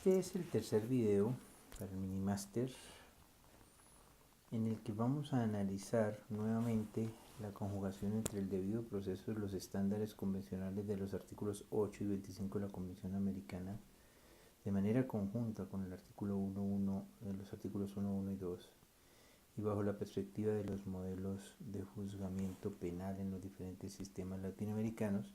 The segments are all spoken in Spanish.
Este es el tercer video para el Minimaster en el que vamos a analizar nuevamente la conjugación entre el debido proceso de los estándares convencionales de los artículos 8 y 25 de la Convención Americana de manera conjunta con el artículo 1.1 de los artículos 1.1 y 2 y bajo la perspectiva de los modelos de juzgamiento penal en los diferentes sistemas latinoamericanos,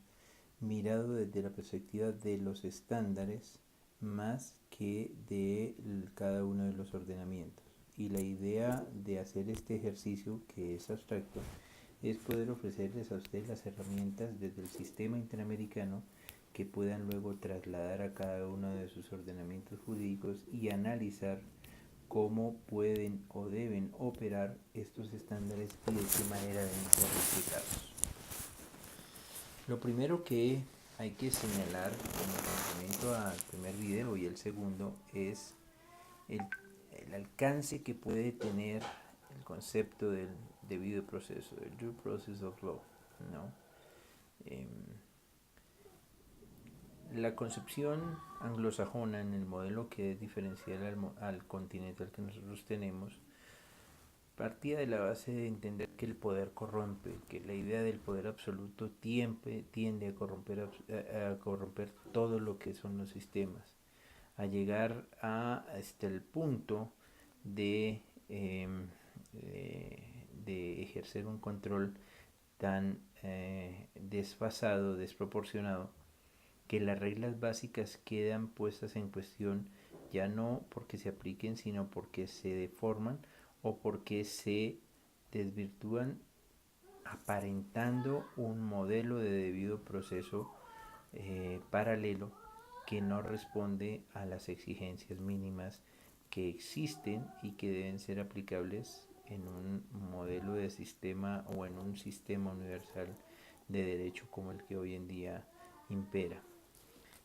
mirado desde la perspectiva de los estándares más que de cada uno de los ordenamientos. Y la idea de hacer este ejercicio, que es abstracto, es poder ofrecerles a ustedes las herramientas desde el sistema interamericano que puedan luego trasladar a cada uno de sus ordenamientos jurídicos y analizar cómo pueden o deben operar estos estándares y de qué manera deben ser respetados. Lo primero que hay que señalar como complemento al primer video y el segundo es el alcance que puede tener el concepto del debido proceso, el due process of law, ¿no? La concepción anglosajona en el modelo que es diferencial al continente al que nosotros tenemos partía de la base de entender que el poder corrompe, que la idea del poder absoluto tiende a corromper todo lo que son los sistemas, a llegar hasta el punto de ejercer un control tan desfasado, desproporcionado, que las reglas básicas quedan puestas en cuestión ya no porque se apliquen, sino porque se deforman o porque se desvirtúan, aparentando un modelo de debido proceso paralelo que no responde a las exigencias mínimas que existen y que deben ser aplicables en un modelo de sistema o en un sistema universal de derecho como el que hoy en día impera.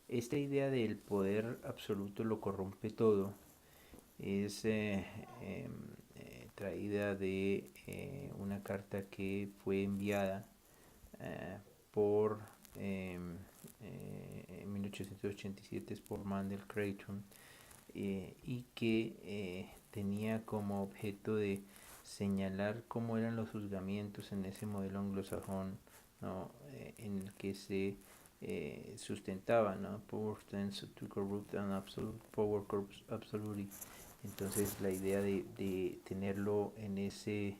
Esta idea del poder absoluto lo corrompe todo es traída de una carta que fue enviada por en 1887 por Mandel Creighton y que tenía como objeto de señalar cómo eran los juzgamientos en ese modelo anglosajón, ¿no? En el que se sustentaba, ¿no? Power tends to corrupt and absolute power corrupts absolutely. Entonces la idea de tenerlo en ese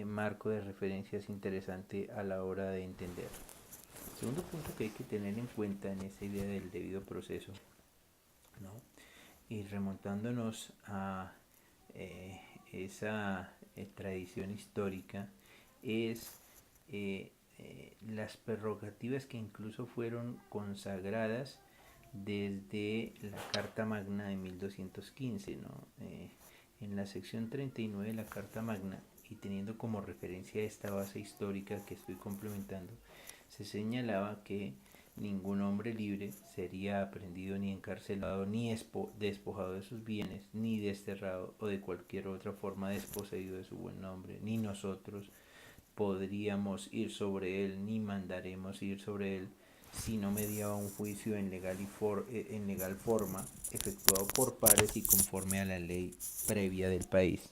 marco de referencia es interesante a la hora de entender. Segundo punto que hay que tener en cuenta en esa idea del debido proceso, ¿no? Y remontándonos a esa tradición histórica, es las prerrogativas que incluso fueron consagradas desde la Carta Magna de 1215, ¿no? En la sección 39 de la Carta Magna, y teniendo como referencia esta base histórica que estoy complementando, se señalaba que ningún hombre libre sería aprehendido ni encarcelado ni despojado de sus bienes, ni desterrado o de cualquier otra forma desposeído de su buen nombre, ni nosotros podríamos ir sobre él, ni mandaremos ir sobre él, sino mediaba un juicio en legal forma, efectuado por pares y conforme a la ley previa del país,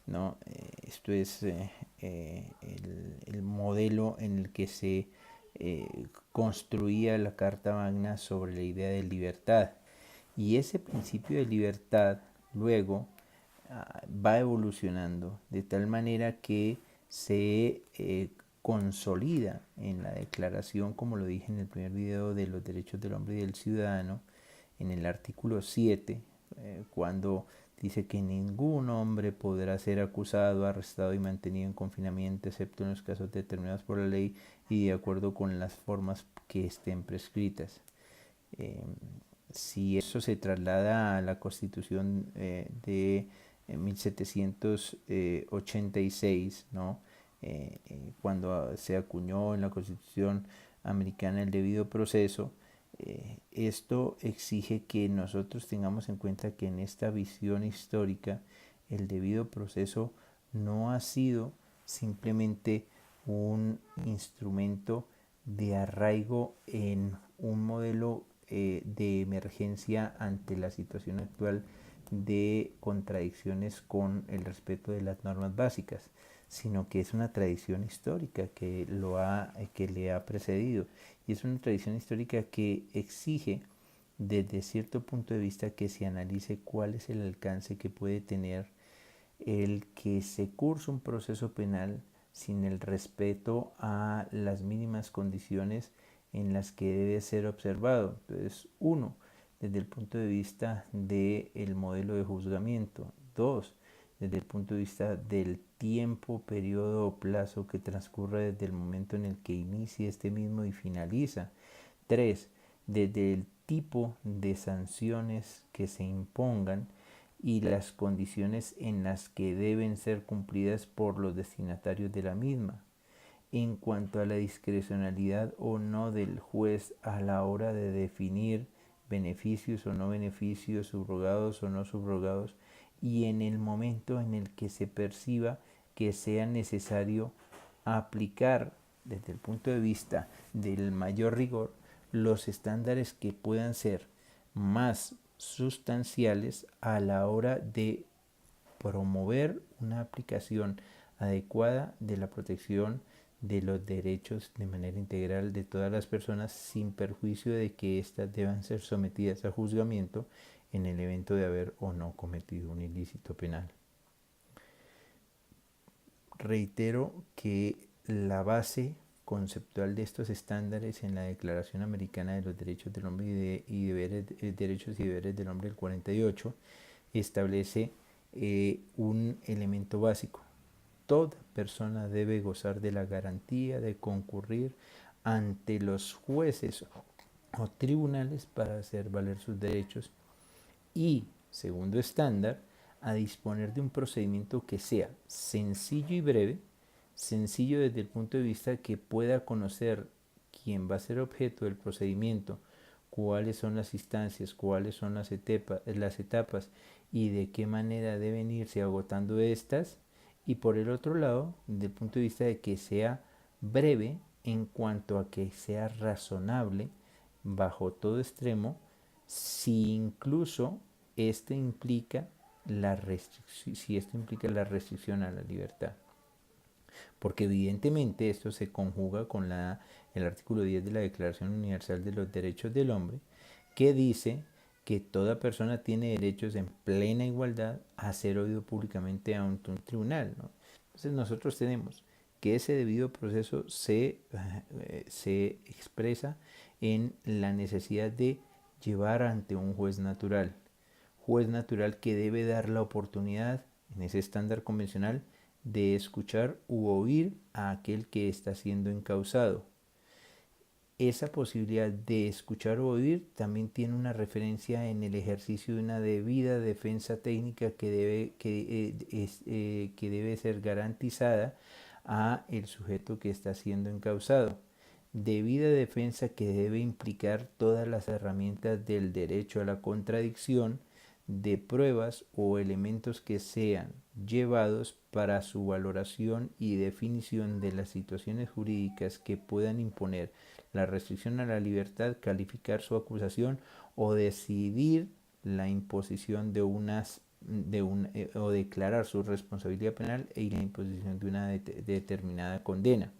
¿no? Esto es el modelo en el que se construía la Carta Magna sobre la idea de libertad, y ese principio de libertad luego va evolucionando de tal manera que se consolida en la declaración, como lo dije en el primer video, de los derechos del hombre y del ciudadano, en el artículo 7, cuando dice que ningún hombre podrá ser acusado, arrestado y mantenido en confinamiento, excepto en los casos determinados por la ley y de acuerdo con las formas que estén prescritas. Si eso se traslada a la Constitución de 1786, ¿no? Cuando se acuñó en la Constitución americana el debido proceso, esto exige que nosotros tengamos en cuenta que en esta visión histórica el debido proceso no ha sido simplemente un instrumento de arraigo en un modelo de emergencia ante la situación actual de contradicciones con el respeto de las normas básicas, sino que es una tradición histórica que le ha precedido, y es una tradición histórica que exige desde cierto punto de vista que se analice cuál es el alcance que puede tener el que se curse un proceso penal sin el respeto a las mínimas condiciones en las que debe ser observado. Entonces, uno, desde el punto de vista del modelo de juzgamiento. Dos, desde el punto de vista del tiempo, periodo o plazo que transcurre desde el momento en el que inicia este mismo y finaliza. Tres, desde el tipo de sanciones que se impongan y las condiciones en las que deben ser cumplidas por los destinatarios de la misma. En cuanto a la discrecionalidad o no del juez a la hora de definir beneficios o no beneficios, subrogados o no subrogados, y en el momento en el que se perciba que sea necesario aplicar desde el punto de vista del mayor rigor los estándares que puedan ser más sustanciales a la hora de promover una aplicación adecuada de la protección de los derechos de manera integral de todas las personas, sin perjuicio de que éstas deban ser sometidas a juzgamiento en el evento de haber o no cometido un ilícito penal. Reitero que la base conceptual de estos estándares en la Declaración Americana de los Derechos del Hombre Derechos y Deberes del Hombre del 48 establece un elemento básico. Toda persona debe gozar de la garantía de concurrir ante los jueces o tribunales para hacer valer sus derechos y, segundo estándar, a disponer de un procedimiento que sea sencillo y breve, sencillo desde el punto de vista que pueda conocer quién va a ser objeto del procedimiento, cuáles son las instancias, cuáles son las etapas y de qué manera deben irse agotando estas, y por el otro lado, desde el punto de vista de que sea breve en cuanto a que sea razonable bajo todo extremo, si incluso este implica si esto implica la restricción a la libertad. Porque evidentemente esto se conjuga con el artículo 10 de la Declaración Universal de los Derechos del Hombre, que dice que toda persona tiene derechos en plena igualdad a ser oído públicamente ante un tribunal, ¿no? Entonces nosotros tenemos que ese debido proceso se expresa en la necesidad de llevar ante un juez natural que debe dar la oportunidad en ese estándar convencional de escuchar u oír a aquel que está siendo encausado. Esa posibilidad de escuchar o oír también tiene una referencia en el ejercicio de una debida defensa técnica que debe ser garantizada a el sujeto que está siendo encausado. Debida defensa que debe implicar todas las herramientas del derecho a la contradicción de pruebas o elementos que sean llevados para su valoración y definición de las situaciones jurídicas que puedan imponer la restricción a la libertad, calificar su acusación o decidir la imposición o declarar su responsabilidad penal y la imposición de una determinada condena.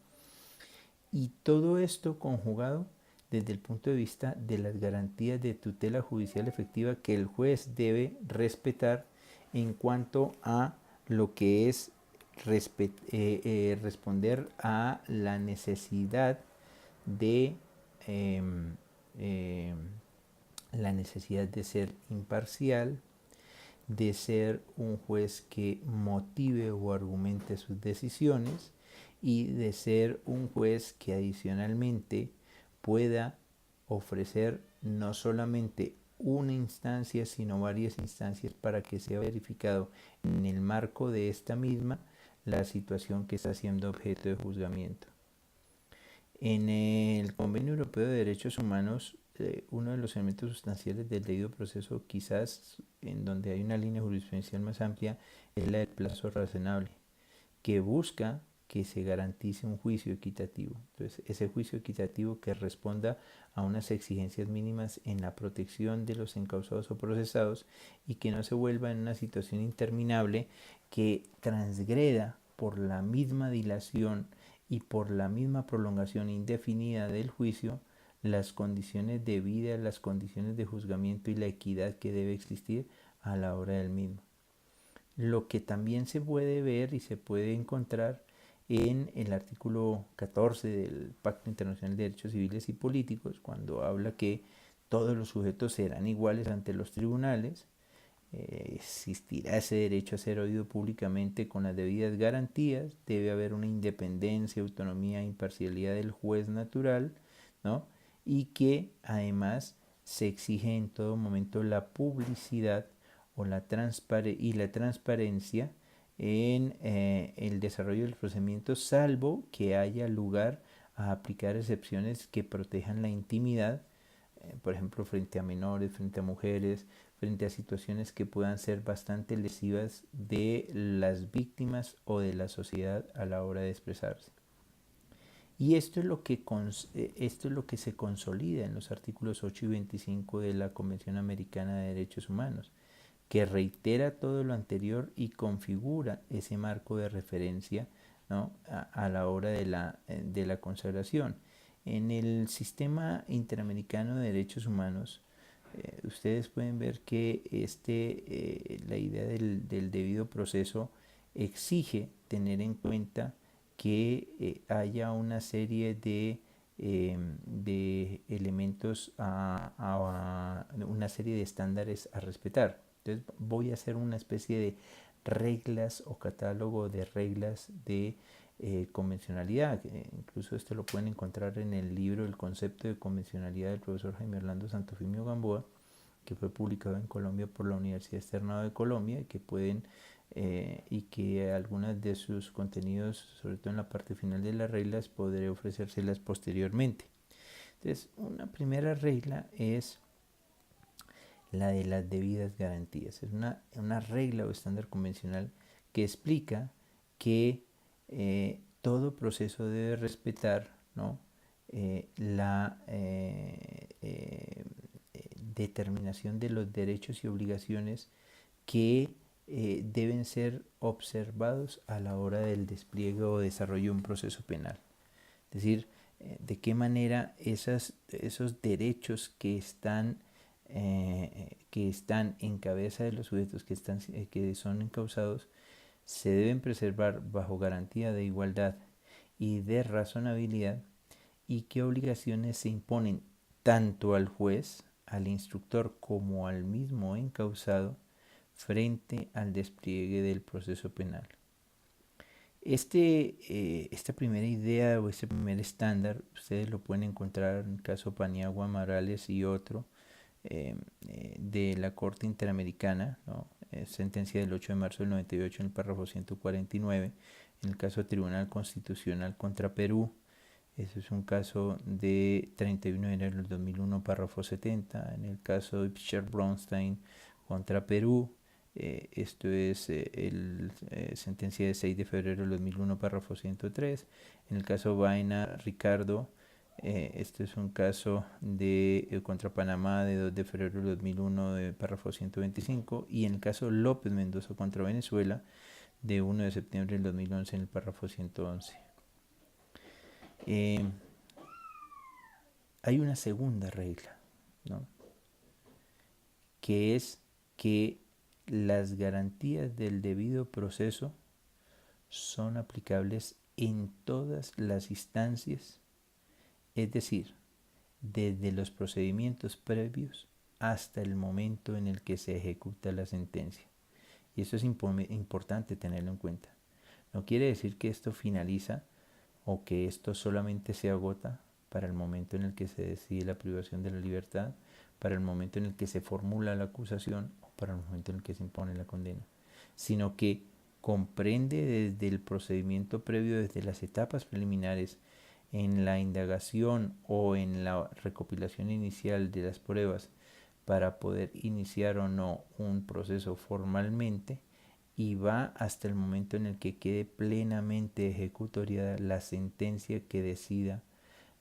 Y todo esto conjugado desde el punto de vista de las garantías de tutela judicial efectiva que el juez debe respetar en cuanto a lo que es responder a la necesidad de ser imparcial, de ser un juez que motive o argumente sus decisiones y de ser un juez que adicionalmente pueda ofrecer no solamente una instancia, sino varias instancias para que sea verificado en el marco de esta misma la situación que está siendo objeto de juzgamiento. En el Convenio Europeo de Derechos Humanos, uno de los elementos sustanciales del debido proceso, quizás en donde hay una línea jurisprudencial más amplia, es la del plazo razonable, que busca que se garantice un juicio equitativo. Entonces, ese juicio equitativo que responda a unas exigencias mínimas en la protección de los encausados o procesados y que no se vuelva en una situación interminable que transgreda por la misma dilación y por la misma prolongación indefinida del juicio las condiciones de vida, las condiciones de juzgamiento y la equidad que debe existir a la hora del mismo. Lo que también se puede ver y se puede encontrar en el artículo 14 del Pacto Internacional de Derechos Civiles y Políticos, cuando habla que todos los sujetos serán iguales ante los tribunales, existirá ese derecho a ser oído públicamente con las debidas garantías, debe haber una independencia, autonomía e imparcialidad del juez natural, ¿no? Y que además se exige en todo momento la publicidad o la transparencia en el desarrollo del procedimiento, salvo que haya lugar a aplicar excepciones que protejan la intimidad, por ejemplo, frente a menores, frente a mujeres, frente a situaciones que puedan ser bastante lesivas de las víctimas o de la sociedad a la hora de expresarse. Y esto es lo que se consolida en los artículos 8 y 25 de la Convención Americana de Derechos Humanos, que reitera todo lo anterior y configura ese marco de referencia, ¿no?, a la hora de la consagración. En el sistema interamericano de derechos humanos, ustedes pueden ver que la idea del debido proceso exige tener en cuenta que haya una serie de elementos, una serie de estándares a respetar. Entonces voy a hacer una especie de reglas o catálogo de reglas de convencionalidad. Incluso esto lo pueden encontrar en el libro El concepto de convencionalidad del profesor Jaime Orlando Santofimio Gamboa, que fue publicado en Colombia por la Universidad Externado de Colombia, y que algunas de sus contenidos, sobre todo en la parte final de las reglas, podré ofrecérselas posteriormente. Entonces, una primera regla es la de las debidas garantías. Es una regla o estándar convencional que explica que todo proceso debe respetar, ¿no?, la determinación de los derechos y obligaciones que deben ser observados a la hora del despliegue o desarrollo de un proceso penal. Es decir, de qué manera esos derechos que están en cabeza de los sujetos que son encausados se deben preservar bajo garantía de igualdad y de razonabilidad, y qué obligaciones se imponen tanto al juez, al instructor, como al mismo encausado frente al despliegue del proceso penal. Esta primera idea o este primer estándar ustedes lo pueden encontrar en el caso Paniagua, Morales y otro de la Corte Interamericana, ¿no?, sentencia del 8 de marzo del 98 en el párrafo 149, en el caso Tribunal Constitucional contra Perú. Eso es un caso de 31 de enero del 2001, párrafo 70. En el caso de Ipcher-Bronstein contra Perú, esto es sentencia de 6 de febrero del 2001, párrafo 103. En el caso Vaina Ricardo, este es un caso contra Panamá de 2 de febrero del 2001, de párrafo 125. Y en el caso López Mendoza contra Venezuela, de 1 de septiembre del 2011, en el párrafo 111. Hay una segunda regla, ¿no?, que es que las garantías del debido proceso son aplicables en todas las instancias, es decir, desde los procedimientos previos hasta el momento en el que se ejecuta la sentencia. Y eso es importante tenerlo en cuenta. No quiere decir que esto finaliza o que esto solamente se agota para el momento en el que se decide la privación de la libertad, para el momento en el que se formula la acusación o para el momento en el que se impone la condena, sino que comprende desde el procedimiento previo, desde las etapas preliminares, en la indagación o en la recopilación inicial de las pruebas para poder iniciar o no un proceso formalmente, y va hasta el momento en el que quede plenamente ejecutoriada la sentencia que decida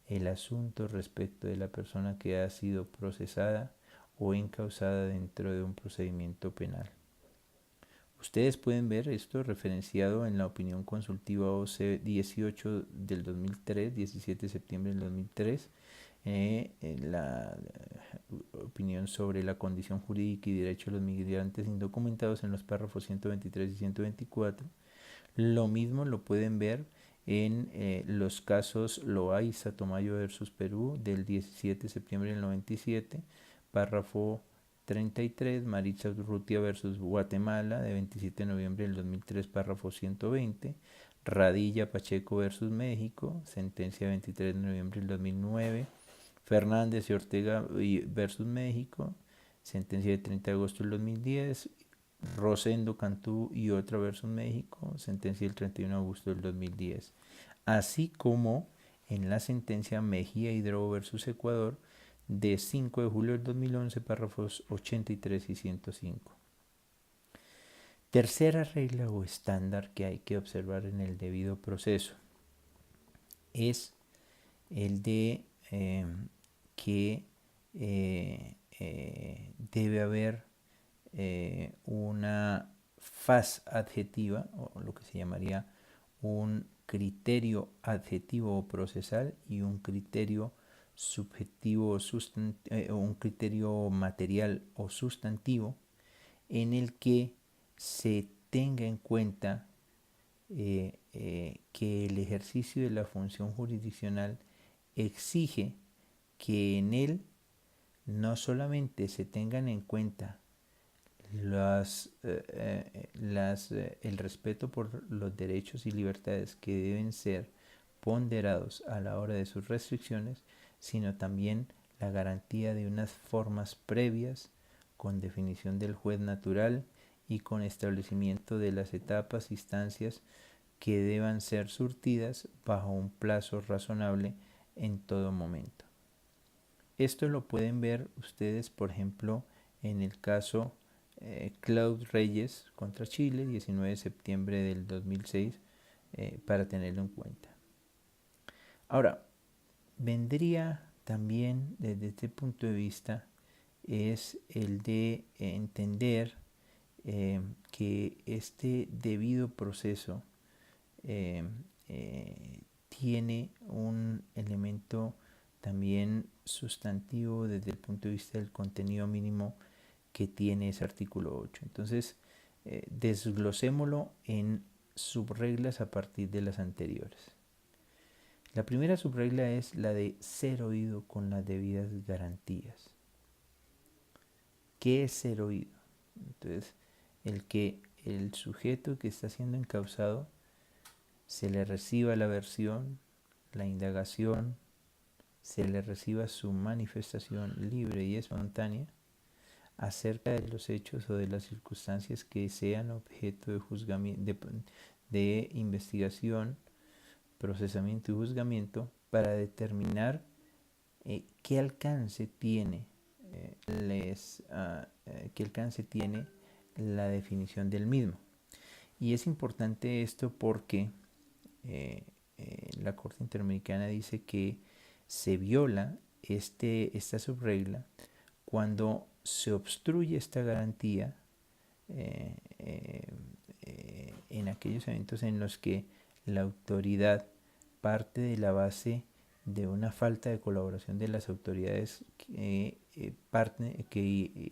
el asunto respecto de la persona que ha sido procesada o encausada dentro de un procedimiento penal. Ustedes pueden ver esto referenciado en la opinión consultiva OC 18 del 2003, 17 de septiembre del 2003, en la opinión sobre la condición jurídica y derecho de los migrantes indocumentados en los párrafos 123 y 124. Lo mismo lo pueden ver en los casos Loaiza Tomayo versus Perú del 17 de septiembre del 97, párrafo 33, Maritza Urrutia versus Guatemala de 27 de noviembre del 2003, párrafo 120, Radilla Pacheco versus México, sentencia 23 de noviembre del 2009, Fernández y Ortega versus México, sentencia de 30 de agosto del 2010, Rosendo Cantú y otra versus México, sentencia del 31 de agosto del 2010, así como en la sentencia Mejía Hidrobo versus Ecuador de 5 de julio del 2011, párrafos 83 y 105. Tercera regla o estándar que hay que observar en el debido proceso es el de que debe haber una faz adjetiva, o lo que se llamaría un criterio adjetivo o procesal y un criterio subjetivo o un criterio material o sustantivo en el que se tenga en cuenta que el ejercicio de la función jurisdiccional exige que en él no solamente se tengan en cuenta el respeto por los derechos y libertades que deben ser ponderados a la hora de sus restricciones, sino también la garantía de unas formas previas con definición del juez natural y con establecimiento de las etapas, instancias que deban ser surtidas bajo un plazo razonable en todo momento. Esto lo pueden ver ustedes, por ejemplo, en el caso Claude Reyes contra Chile, 19 de septiembre del 2006, para tenerlo en cuenta. Ahora, vendría también desde este punto de vista es el de entender que este debido proceso tiene un elemento también sustantivo desde el punto de vista del contenido mínimo que tiene ese artículo 8. Entonces, desglosémoslo en subreglas a partir de las anteriores. La primera subregla es la de ser oído con las debidas garantías. ¿Qué es ser oído? Entonces, el que el sujeto que está siendo encausado se le reciba la versión, la indagación, se le reciba su manifestación libre y espontánea acerca de los hechos o de las circunstancias que sean objeto de investigación, procesamiento y juzgamiento para determinar qué alcance tiene la definición del mismo. Y es importante esto porque la Corte Interamericana dice que se viola esta subregla cuando se obstruye esta garantía en aquellos eventos en los que la autoridad parte de la base de una falta de colaboración de las autoridades que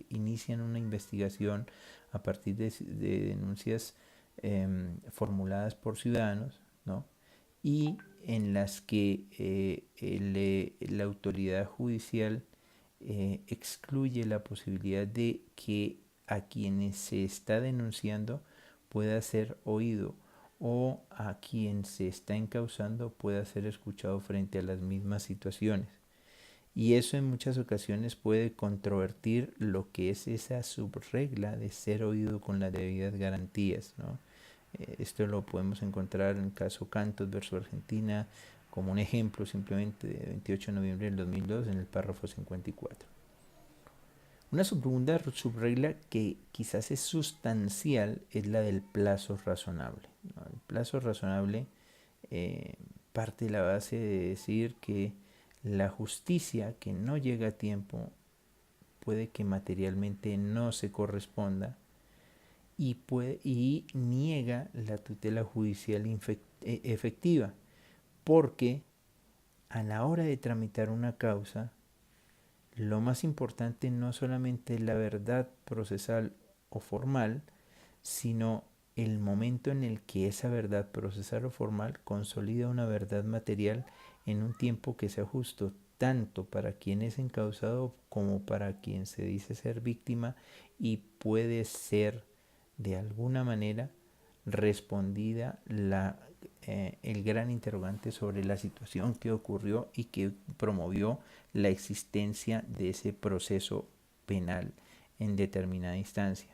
inician una investigación a partir de denuncias formuladas por ciudadanos, ¿no? Y en las que la autoridad judicial excluye la posibilidad de que a quienes se está denunciando pueda ser oído o a quien se está encausando pueda ser escuchado frente a las mismas situaciones. Y eso en muchas ocasiones puede controvertir lo que es esa subregla de ser oído con las debidas garantías, ¿no? Esto lo podemos encontrar en el caso Cantos versus Argentina como un ejemplo simplemente de 28 de noviembre del 2002 en el párrafo 54. Una segunda subregla que quizás es sustancial es la del plazo razonable, ¿no? El plazo razonable eh, parte de la base de decir que la justicia que no llega a tiempo puede que materialmente no se corresponda y niega la tutela judicial efectiva, porque a la hora de tramitar una causa, lo más importante no solamente es la verdad procesal o formal, sino el momento en el que esa verdad procesal o formal consolida una verdad material en un tiempo que sea justo tanto para quien es encausado como para quien se dice ser víctima y puede ser de alguna manera respondida el gran interrogante sobre la situación que ocurrió y que promovió la existencia de ese proceso penal en determinada instancia.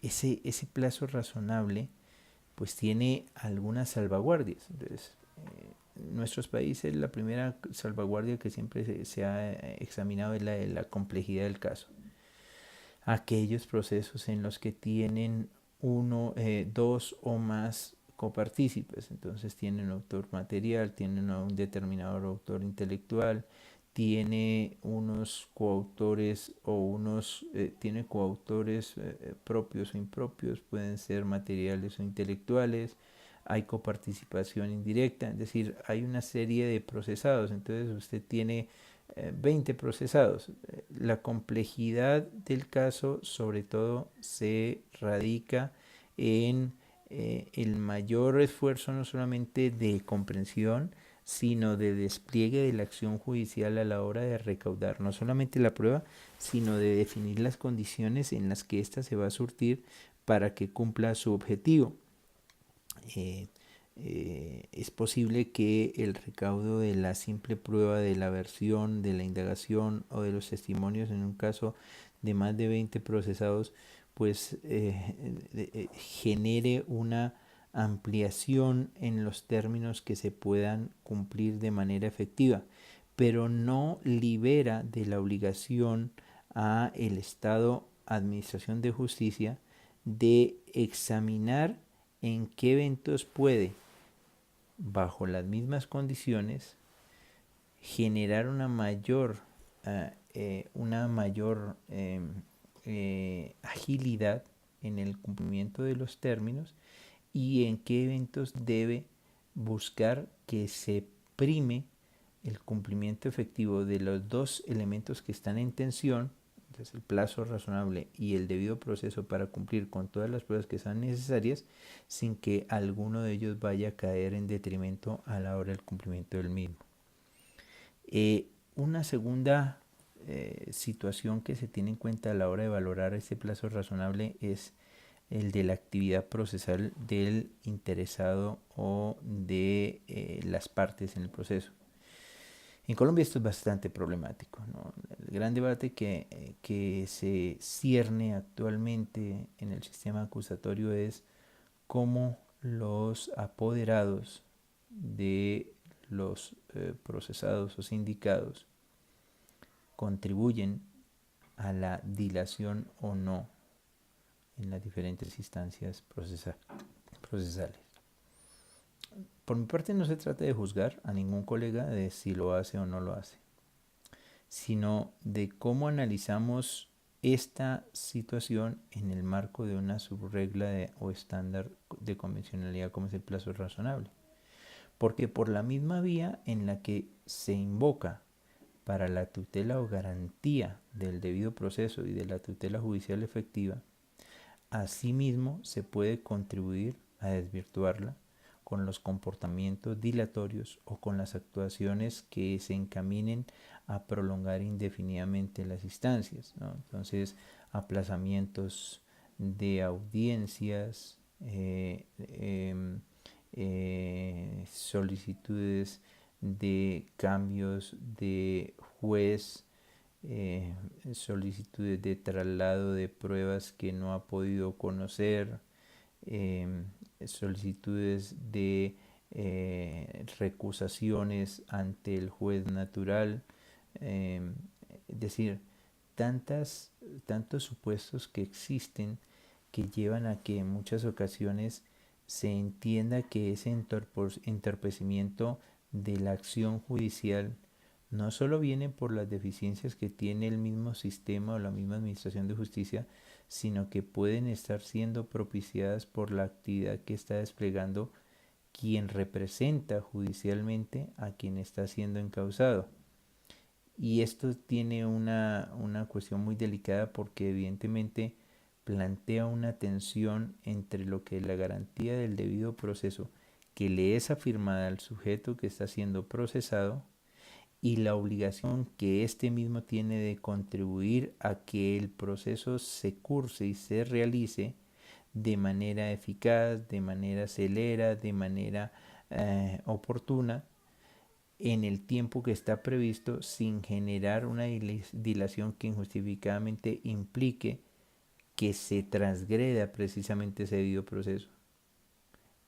Ese plazo razonable pues tiene algunas salvaguardias. Entonces, en nuestros países la primera salvaguardia que siempre se ha examinado es la de la complejidad del caso. Aquellos procesos en los que tienen dos o más copartícipes, entonces tienen un autor material, tienen un determinado autor intelectual, tiene unos coautores tiene coautores propios o impropios, pueden ser materiales o intelectuales, hay coparticipación indirecta, es decir, hay una serie de procesados, entonces usted tiene 20 procesados. La complejidad del caso sobre todo se radica en el mayor esfuerzo no solamente de comprensión, sino de despliegue de la acción judicial a la hora de recaudar no solamente la prueba, sino de definir las condiciones en las que ésta se va a surtir para que cumpla su objetivo. Eh, es posible que el recaudo de la simple prueba de la versión, de la indagación o de los testimonios en un caso de más de 20 procesados, pues genere una ampliación en los términos que se puedan cumplir de manera efectiva, pero no libera de la obligación a el Estado, Administración de Justicia, de examinar en qué eventos puede, bajo las mismas condiciones, generar una mayor agilidad en el cumplimiento de los términos y en qué eventos debe buscar que se prime el cumplimiento efectivo de los dos elementos que están en tensión, entonces el plazo razonable y el debido proceso para cumplir con todas las pruebas que sean necesarias, sin que alguno de ellos vaya a caer en detrimento a la hora del cumplimiento del mismo. Una segunda situación que se tiene en cuenta a la hora de valorar este plazo razonable es el de la actividad procesal del interesado o de las partes en el proceso. En Colombia esto es bastante problemático, ¿no? El gran debate que se cierne actualmente en el sistema acusatorio es cómo los apoderados de los procesados o sindicados contribuyen a la dilación o no en las diferentes instancias procesales. Por mi parte no se trata de juzgar a ningún colega de si lo hace o no lo hace, sino de cómo analizamos esta situación en el marco de una subregla o estándar de convencionalidad como es el plazo razonable. Porque por la misma vía en la que se invoca para la tutela o garantía del debido proceso y de la tutela judicial efectiva, asimismo se puede contribuir a desvirtuarla con los comportamientos dilatorios o con las actuaciones que se encaminen a prolongar indefinidamente las instancias, ¿no? Entonces, aplazamientos de audiencias, solicitudes de cambios de juez, solicitudes de traslado de pruebas que no ha podido conocer, solicitudes de recusaciones ante el juez natural, es decir, tantos supuestos que existen que llevan a que en muchas ocasiones se entienda que ese entorpecimiento de la acción judicial no solo viene por las deficiencias que tiene el mismo sistema o la misma administración de justicia, sino que pueden estar siendo propiciadas por la actividad que está desplegando quien representa judicialmente a quien está siendo encausado. Y esto tiene una cuestión muy delicada porque evidentemente plantea una tensión entre lo que es la garantía del debido proceso que le es afirmada al sujeto que está siendo procesado y la obligación que éste mismo tiene de contribuir a que el proceso se curse y se realice de manera eficaz, de manera celera, de manera oportuna, en el tiempo que está previsto, sin generar una dilación que injustificadamente implique que se transgreda precisamente ese debido proceso.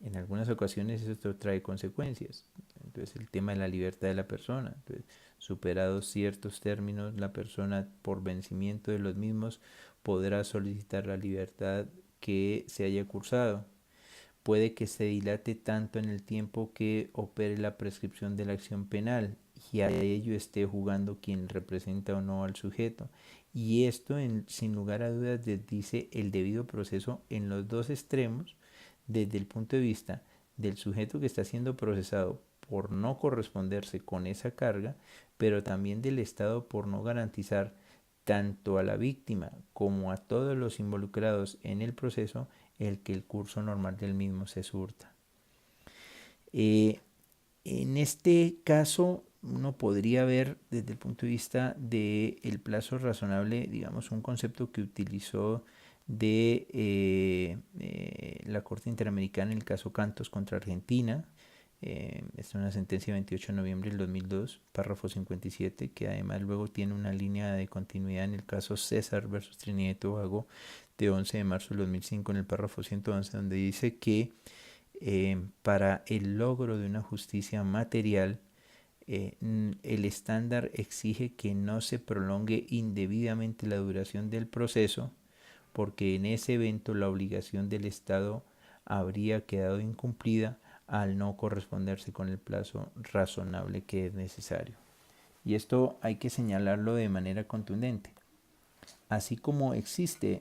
En algunas ocasiones esto trae consecuencias. Entonces el tema de la libertad de la persona. Entonces, superados ciertos términos, la persona por vencimiento de los mismos podrá solicitar la libertad que se haya cursado. Puede que se dilate tanto en el tiempo que opere la prescripción de la acción penal y a ello esté jugando quien representa o no al sujeto. Y esto, sin lugar a dudas, dice el debido proceso en los dos extremos, desde el punto de vista del sujeto que está siendo procesado por no corresponderse con esa carga, pero también del Estado por no garantizar tanto a la víctima como a todos los involucrados en el proceso el que el curso normal del mismo se surta. En este caso, uno podría ver desde el punto de vista del plazo razonable, digamos, un concepto que utilizó la Corte Interamericana en el caso Cantos contra Argentina. Es una sentencia de 28 de noviembre del 2002, párrafo 57, que además luego tiene una línea de continuidad en el caso César versus Trinidad y Tobago de 11 de marzo del 2005 en el párrafo 111, donde dice que para el logro de una justicia material, el estándar exige que no se prolongue indebidamente la duración del proceso, porque en ese evento la obligación del Estado habría quedado incumplida al no corresponderse con el plazo razonable que es necesario. Y esto hay que señalarlo de manera contundente. Así como existe